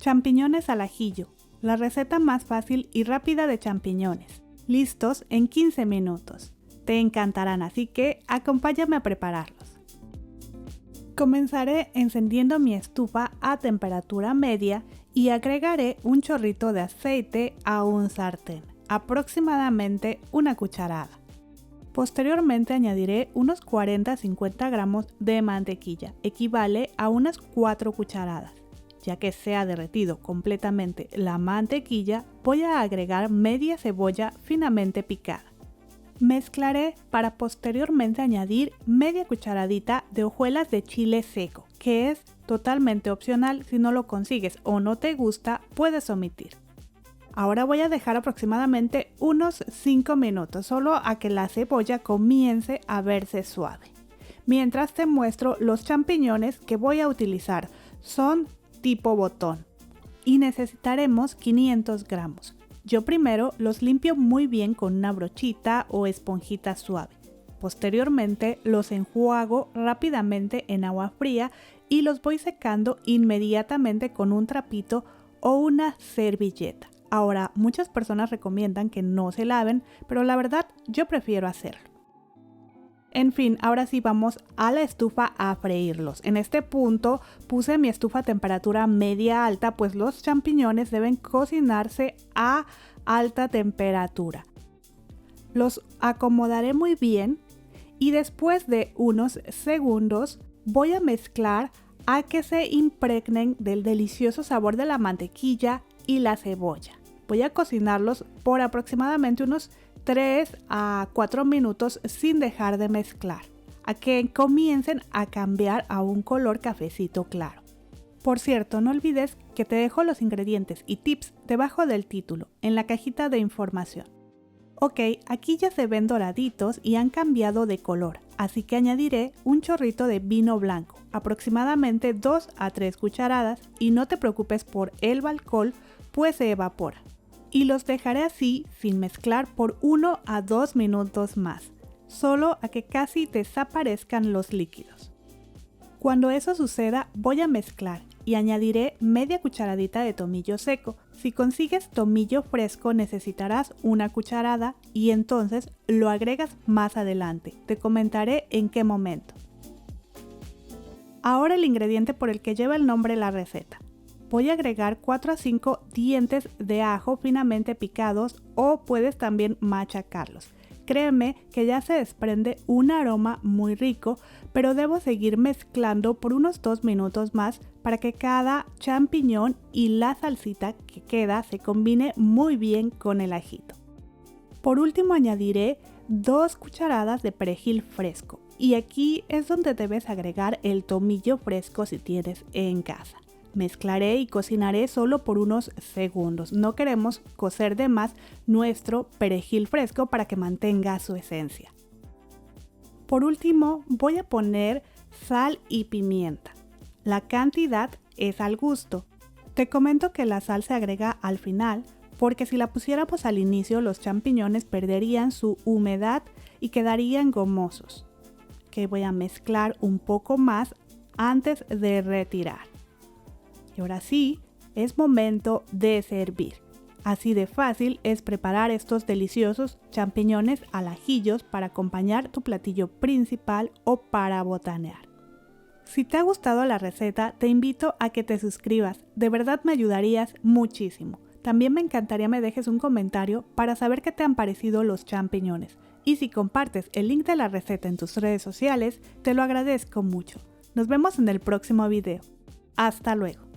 Champiñones al ajillo, la receta más fácil y rápida de champiñones, listos en 15 minutos. Te encantarán, así que acompáñame a prepararlos. Comenzaré encendiendo mi estufa a temperatura media y agregaré un chorrito de aceite a un sartén, aproximadamente una cucharada. Posteriormente añadiré unos 40-50 gramos de mantequilla, equivale a unas 4 cucharadas. Ya que se ha derretido completamente la mantequilla, voy a agregar media cebolla finamente picada. Mezclaré para posteriormente añadir media cucharadita de hojuelas de chile seco, que es totalmente opcional. Si no lo consigues o no te gusta, puedes omitir. Ahora voy a dejar aproximadamente unos 5 minutos, solo a que la cebolla comience a verse suave. Mientras te muestro los champiñones que voy a utilizar. Son tipo botón y necesitaremos 500 gramos. Yo primero los limpio muy bien con una brochita o esponjita suave. Posteriormente los enjuago rápidamente en agua fría y los voy secando inmediatamente con un trapito o una servilleta. Ahora, muchas personas recomiendan que no se laven, pero la verdad yo prefiero hacerlo. En fin, ahora sí vamos a la estufa a freírlos. En este punto puse mi estufa a temperatura media alta, pues los champiñones deben cocinarse a alta temperatura. Los acomodaré muy bien y después de unos segundos voy a mezclar a que se impregnen del delicioso sabor de la mantequilla y la cebolla. Voy a cocinarlos por aproximadamente unos 3 a 4 minutos sin dejar de mezclar, a que comiencen a cambiar a un color cafecito claro. Por cierto, no olvides que te dejo los ingredientes y tips debajo del título, en la cajita de información. Ok, aquí ya se ven doraditos y han cambiado de color, así que añadiré un chorrito de vino blanco, aproximadamente 2 a 3 cucharadas, y no te preocupes por el alcohol, pues se evapora. Y los dejaré así sin mezclar por 1 a 2 minutos más, solo a que casi desaparezcan los líquidos. Cuando eso suceda voy a mezclar y añadiré media cucharadita de tomillo seco. Si consigues tomillo fresco necesitarás una cucharada y entonces lo agregas más adelante, te comentaré en qué momento. Ahora el ingrediente por el que lleva el nombre la receta. Voy a agregar 4 a 5 dientes de ajo finamente picados o puedes también machacarlos. Créeme que ya se desprende un aroma muy rico, pero debo seguir mezclando por unos 2 minutos más para que cada champiñón y la salsita que queda se combine muy bien con el ajito. Por último añadiré 2 cucharadas de perejil fresco y aquí es donde debes agregar el tomillo fresco si tienes en casa. Mezclaré y cocinaré solo por unos segundos. No queremos cocer de más nuestro perejil fresco para que mantenga su esencia. Por último, voy a poner sal y pimienta. La cantidad es al gusto. Te comento que la sal se agrega al final porque si la pusiéramos al inicio los champiñones perderían su humedad y quedarían gomosos. Que voy a mezclar un poco más antes de retirar. Y ahora sí, es momento de servir. Así de fácil es preparar estos deliciosos champiñones al ajillo para acompañar tu platillo principal o para botanear. Si te ha gustado la receta, te invito a que te suscribas, de verdad me ayudarías muchísimo. También me encantaría me dejes un comentario para saber qué te han parecido los champiñones. Y si compartes el link de la receta en tus redes sociales, te lo agradezco mucho. Nos vemos en el próximo video. Hasta luego.